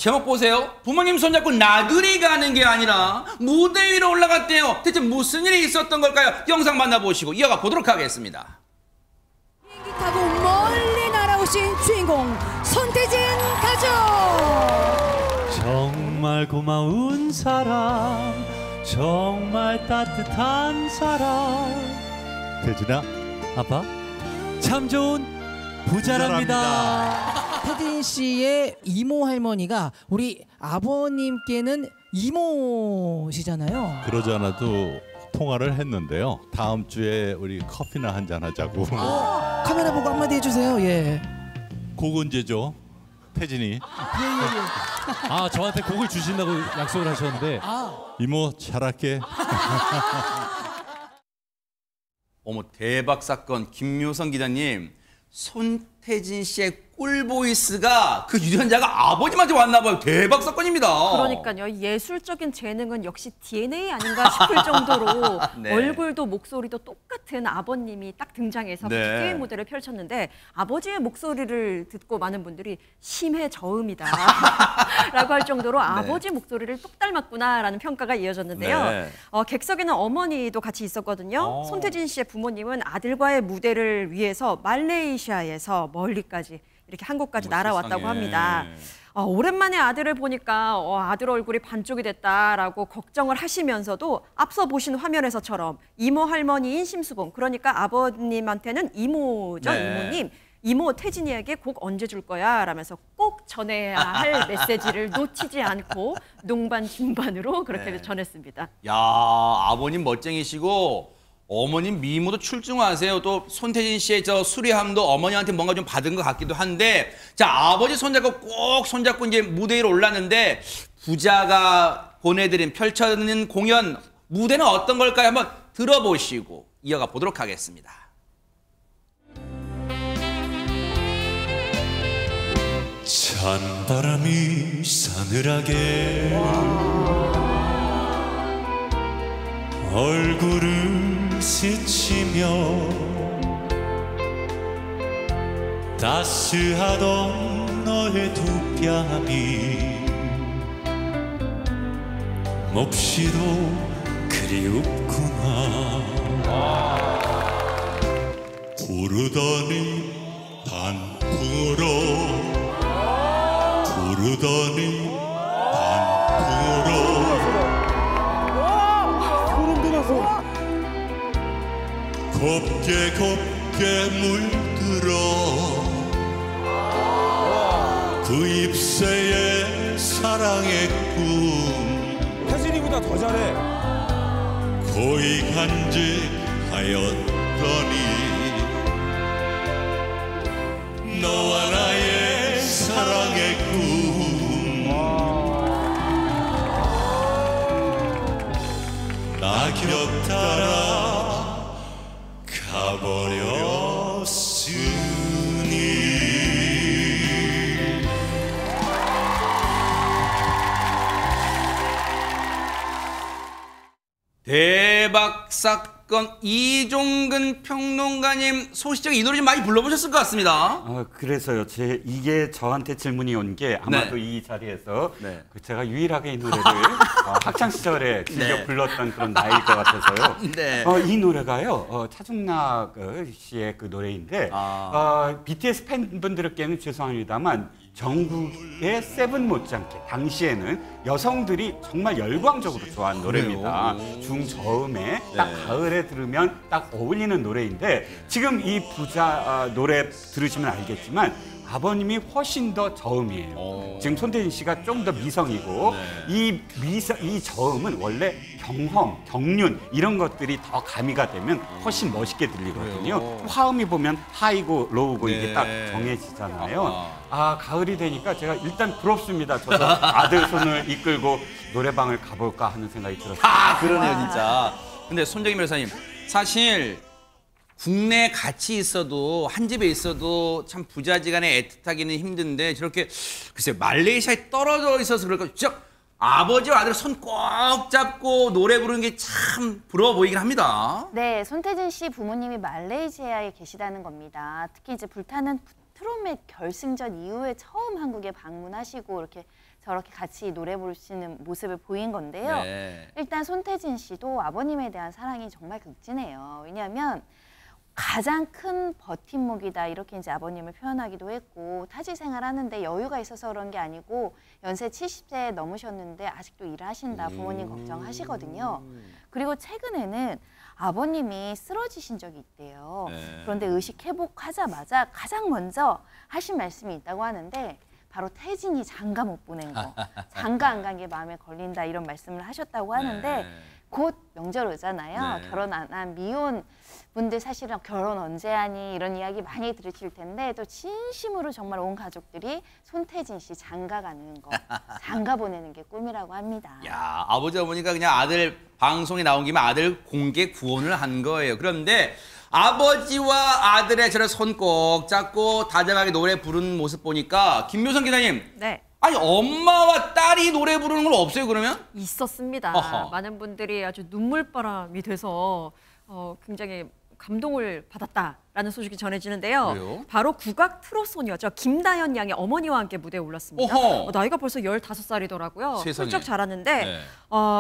제목 보세요. 부모님 손잡고 나들이 가는 게 아니라 무대 위로 올라갔대요. 대체 무슨 일이 있었던 걸까요? 영상 만나보시고 이어가 보도록 하겠습니다. 비행기 타고 멀리 날아오신 주인공 손태진 가족. 정말 고마운 사람, 정말 따뜻한 사람. 태진아, 아빠 참 좋은 부자랍니다. 태진 씨의 이모 할머니가 우리 아버님께는 이모시잖아요. 그러지 않아도 통화를 했는데요. 다음 주에 우리 커피나 한잔 하자고. 카메라 보고 한마디 해주세요. 예. 곡 언제죠? 태진이. 아, 저한테 곡을 주신다고 약속을 하셨는데. 이모 잘할게. 어머, 대박 사건. 김묘성 기자님, 손태진 씨의 꿀보이스가 그 유전자가 아버님한테 왔나 봐요. 대박 사건입니다. 그러니까요. 예술적인 재능은 역시 DNA 아닌가 싶을 정도로 네. 얼굴도 목소리도 똑같은 아버님이 딱 등장해서 네. 비교의 무대를 펼쳤는데 아버지의 목소리를 듣고 많은 분들이 심해 저음이다 라고 할 정도로 아버지 목소리를 똑 닮았구나라는 평가가 이어졌는데요. 네. 객석에는 어머니도 같이 있었거든요. 손태진 씨의 부모님은 아들과의 무대를 위해서 말레이시아에서 멀리까지 이렇게 한국까지 날아왔다고 합니다. 오랜만에 아들을 보니까 아들 얼굴이 반쪽이 됐다라고 걱정을 하시면서도 앞서 보신 화면에서처럼 이모 할머니인 심수봉, 그러니까 아버님한테는 이모죠. 네. 이모님. 이모 태진이에게 곡 언제 줄 거야? 라면서 꼭 전해야 할 메시지를 놓치지 않고 농반 중반으로 그렇게 네. 전했습니다. 야, 아버님 멋쟁이시고 어머님 미모도 출중하세요. 또 손태진 씨의 저 수리함도 어머니한테 뭔가 좀 받은 것 같기도 한데, 자, 아버지 손잡고 꼭 손잡고 이제 무대 위로 올랐는데 부자가 보내드린 펼쳐는 공연 무대는 어떤 걸까요? 한번 들어보시고 이어가 보도록 하겠습니다. 찬바람이 싸늘하게 얼굴을 스치며 따스하던 너의 두 뺨이 몹시도 그리웠구나. 부르더니 단풍으로 부르더니 단풍으로 곱게 곱게 물들어 그 잎새에 사랑의 꿈 태진이보다 더 잘해. 고이 간직하였더니 너와 나의 사랑의 꿈 나 곁 따라 가버렸으니. 대박 사건. 이종근 평론가님, 소시적 이 노래 좀 많이 불러보셨을 것 같습니다. 그래서요. 이게 저한테 질문이 온 게 아마도 네. 이 자리에서 네. 제가 유일하게 이 노래를 학창 시절에 즐겨 네. 불렀던 그런 나이일 것 같아서요. 네. 이 노래가요. 차중락 씨의 그 노래인데 BTS 팬분들께는 죄송합니다만 전국의 세븐 못지않게 당시에는 여성들이 정말 열광적으로 좋아하는 노래입니다. 중저음에 딱 가을에 들으면 딱 어울리는 노래인데 지금 이 부자 노래 들으시면 알겠지만 아버님이 훨씬 더 저음이에요. 지금 손태진 씨가 좀 더 미성이고 이 저음은 원래 경험, 경륜 이런 것들이 더 가미가 되면 훨씬 멋있게 들리거든요. 화음이 보면 하이고 로우고 이게 딱 정해지잖아요. 가을이 되니까 제가 일단 부럽습니다. 저도 아들 손을 이끌고 노래방을 가볼까 하는 생각이 들었어요. 그러네요, 진짜. 근데 손정희 변호사님, 사실 국내에 같이 있어도 한 집에 있어도 참 부자지간에 애틋하기는 힘든데 저렇게 글쎄요 말레이시아에 떨어져 있어서 그럴까 진짜 아버지와 아들 손 꼭 잡고 노래 부르는 게 참 부러워 보이긴 합니다. 네, 손태진 씨 부모님이 말레이시아에 계시다는 겁니다. 특히 이제 불타는 트롯맨 결승전 이후에 처음 한국에 방문하시고 이렇게 저렇게 같이 노래 부르시는 모습을 보인 건데요. 네. 일단 손태진 씨도 아버님에 대한 사랑이 정말 극진해요. 왜냐하면 가장 큰 버팀목이다 이렇게 이제 아버님을 표현하기도 했고 타지 생활하는데 여유가 있어서 그런 게 아니고 연세 70세 넘으셨는데 아직도 일을 하신다 부모님 걱정하시거든요. 그리고 최근에는 아버님이 쓰러지신 적이 있대요. 네. 그런데 의식 회복하자마자 가장 먼저 하신 말씀이 있다고 하는데 바로 태진이 장가 못 보낸 거. 장가 안 간 게 마음에 걸린다 이런 말씀을 하셨다고 하는데 네. 곧 명절 오잖아요. 네. 결혼 안 한 미혼 분들 사실은 결혼 언제 하니 이런 이야기 많이 들으실 텐데 또 진심으로 정말 온 가족들이 손태진 씨 장가 가는 거, 장가 보내는 게 꿈이라고 합니다. 야, 아버지 어머니가 그냥 아들 방송에 나온 김에 아들 공개 구원을 한 거예요. 그런데 아버지와 아들의 저를 손 꼭 잡고 다정하게 노래 부르는 모습 보니까 김묘성 기자님. 네. 아니 엄마와 딸이 노래 부르는 건 없어요 그러면? 있었습니다. 어허. 많은 분들이 아주 눈물바람이 돼서 굉장히 감동을 받았다라는 소식이 전해지는데요. 그래요? 바로 국악 트롯 소녀죠. 김다연 양의 어머니와 함께 무대에 올랐습니다. 어허. 나이가 벌써 15살이더라고요. 세상에. 훌쩍 자랐는데 네.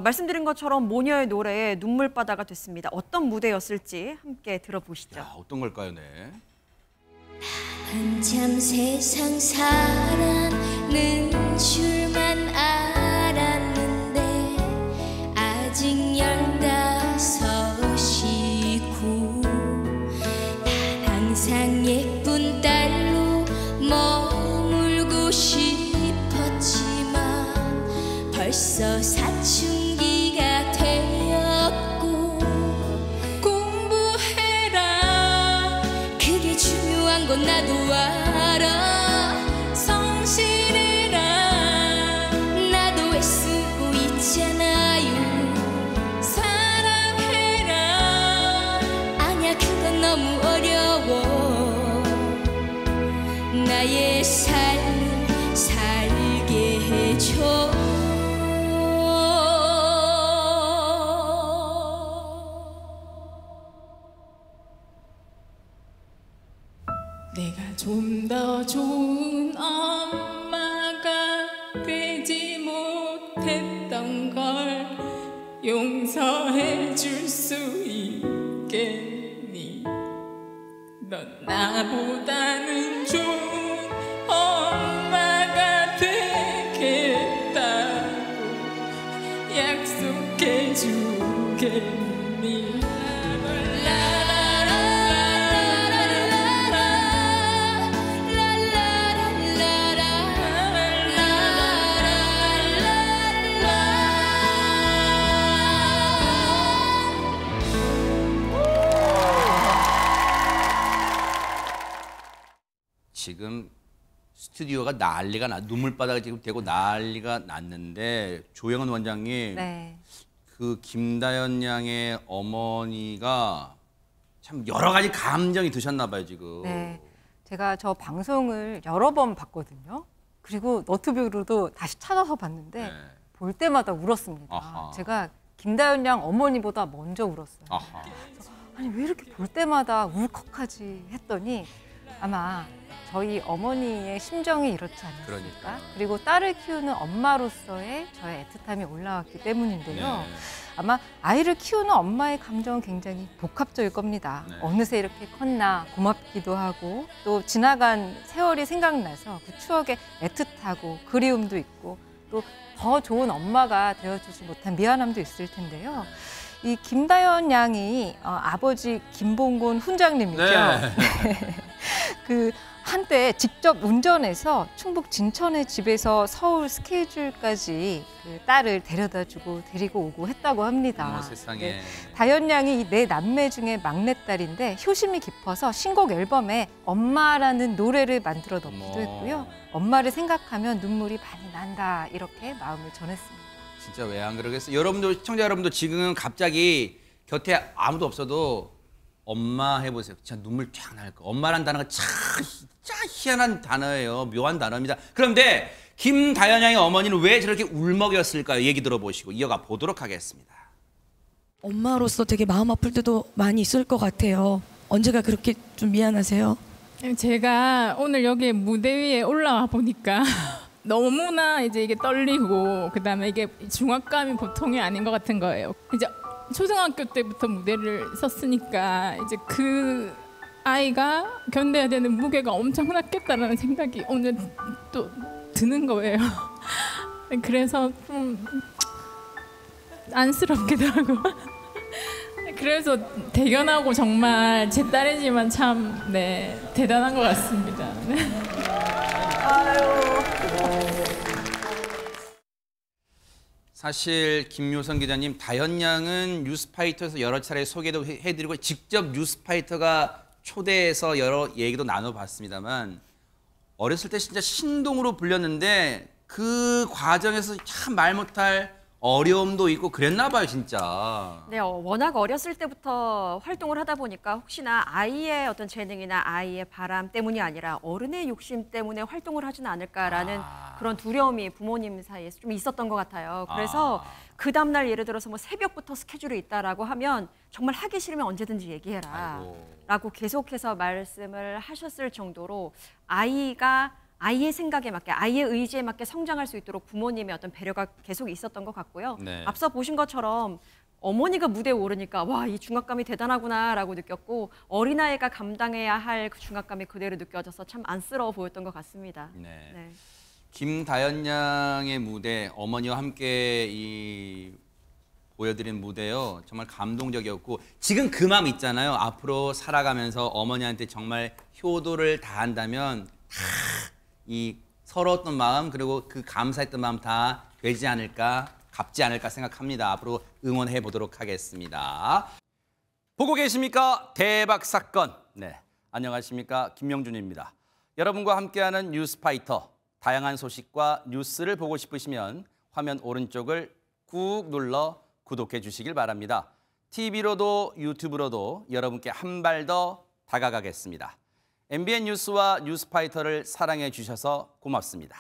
말씀드린 것처럼 모녀의 노래에 눈물바다가 됐습니다. 어떤 무대였을지 함께 들어보시죠. 야, 어떤 걸까요, 네? 한참 세상 살아는 줄만 알았는데 아직 15이고 난 항상 예쁜 딸로 머물고 싶었지만 벌써 사춘기가 되었고 공부해라 그게 중요한 건 나도 알아 성실해라 나도 애쓰고 있잖아요 사랑해라 아냐 그건 너무 어려워 나의 삶을 살게 해줘 내가 좀 더 좋은 엄마가 되지 못했던 걸 용서해 줄 수 있겠니 넌 나보다는 좋은 엄마가 되겠다고 약속해 주겠니 지금 스튜디오가 난리가 눈물바다가 지금 되고 난리가 났는데 조영은 원장님 네. 그 김다연 양의 어머니가 참 여러 가지 감정이 드셨나 봐요 지금. 네, 제가 저 방송을 여러 번 봤거든요. 그리고 너튜브로도 다시 찾아서 봤는데 네. 볼 때마다 울었습니다. 아하. 제가 김다연 양 어머니보다 먼저 울었어요. 아하. 아니 왜 이렇게 볼 때마다 울컥하지 했더니 아마 저희 어머니의 심정이 이렇지 않았을까. 그러니까요. 그리고 딸을 키우는 엄마로서의 저의 애틋함이 올라왔기 때문인데요. 네. 아마 아이를 키우는 엄마의 감정은 굉장히 복합적일 겁니다. 네. 어느새 이렇게 컸나 고맙기도 하고 또 지나간 세월이 생각나서 그 추억에 애틋하고 그리움도 있고 또 더 좋은 엄마가 되어주지 못한 미안함도 있을 텐데요. 이 김다연 양이 아버지 김봉곤 훈장님이죠. 네. 그 한때 직접 운전해서 충북 진천의 집에서 서울 스케줄까지 그 딸을 데려다주고 데리고 오고 했다고 합니다. 어머 세상에. 다연 양이 이 네 남매 중에 막내딸인데 효심이 깊어서 신곡 앨범에 엄마라는 노래를 만들어 넣기도 어머. 했고요. 엄마를 생각하면 눈물이 많이 난다 이렇게 마음을 전했습니다. 진짜 왜 안 그러겠어요? 여러분들 시청자 여러분도 지금 갑자기 곁에 아무도 없어도 엄마 해보세요. 진짜 눈물 쫙 날 거. 엄마란 단어가 참 희한한 단어예요. 묘한 단어입니다. 그런데 김다연 양의 어머니는 왜 저렇게 울먹였을까요? 얘기 들어보시고 이어가 보도록 하겠습니다. 엄마로서 되게 마음 아플 때도 많이 있을 것 같아요. 언제가 그렇게 좀 미안하세요? 제가 오늘 여기 무대 위에 올라와 보니까 너무나 이제 이게 떨리고 그다음에 이게 중압감이 보통이 아닌 것 같은 거예요. 이제 초등학교 때부터 무대를 섰으니까 이제 그 아이가 견뎌야 되는 무게가 엄청났겠다라는 생각이 오늘 또 드는 거예요. 그래서 좀 안쓰럽기도 하고 그래서 대견하고 정말 제 딸이지만 참 대단한 것 같습니다. 사실 김효선 기자님, 다현 양은 뉴스파이터에서 여러 차례 소개도 해드리고 직접 뉴스파이터가 초대해서 여러 얘기도 나눠봤습니다만 어렸을 때 진짜 신동으로 불렸는데 그 과정에서 참 말 못할 어려움도 있고 그랬나 봐요, 진짜. 네, 워낙 어렸을 때부터 활동을 하다 보니까 혹시나 아이의 어떤 재능이나 아이의 바람 때문이 아니라 어른의 욕심 때문에 활동을 하지는 않을까라는 그런 두려움이 부모님 사이에서 좀 있었던 것 같아요. 그래서 그 다음날 예를 들어서 뭐 새벽부터 스케줄이 있다라고 하면 정말 하기 싫으면 언제든지 얘기해라 라고 계속해서 말씀을 하셨을 정도로 아이의 생각에 맞게, 아이의 의지에 맞게 성장할 수 있도록 부모님의 어떤 배려가 계속 있었던 것 같고요. 네. 앞서 보신 것처럼 어머니가 무대에 오르니까 와, 이 중압감이 대단하구나라고 느꼈고 어린아이가 감당해야 할 그 중압감이 그대로 느껴져서 참 안쓰러워 보였던 것 같습니다. 네. 네. 김다현 양의 무대, 어머니와 함께 보여드린 무대요. 정말 감동적이었고 지금 그 마음 있잖아요. 앞으로 살아가면서 어머니한테 정말 효도를 다한다면 이 서러웠던 마음 그리고 그 감사했던 마음 다 되지 않을까, 갚지 않을까 생각합니다. 앞으로 응원해 보도록 하겠습니다. 보고 계십니까? 대박 사건. 네, 안녕하십니까? 김명준입니다. 여러분과 함께하는 뉴스파이터. 다양한 소식과 뉴스를 보고 싶으시면 화면 오른쪽을 꾹 눌러 구독해 주시길 바랍니다. TV로도 유튜브로도 여러분께 한 발 더 다가가겠습니다. MBN 뉴스와 뉴스파이터를 사랑해 주셔서 고맙습니다.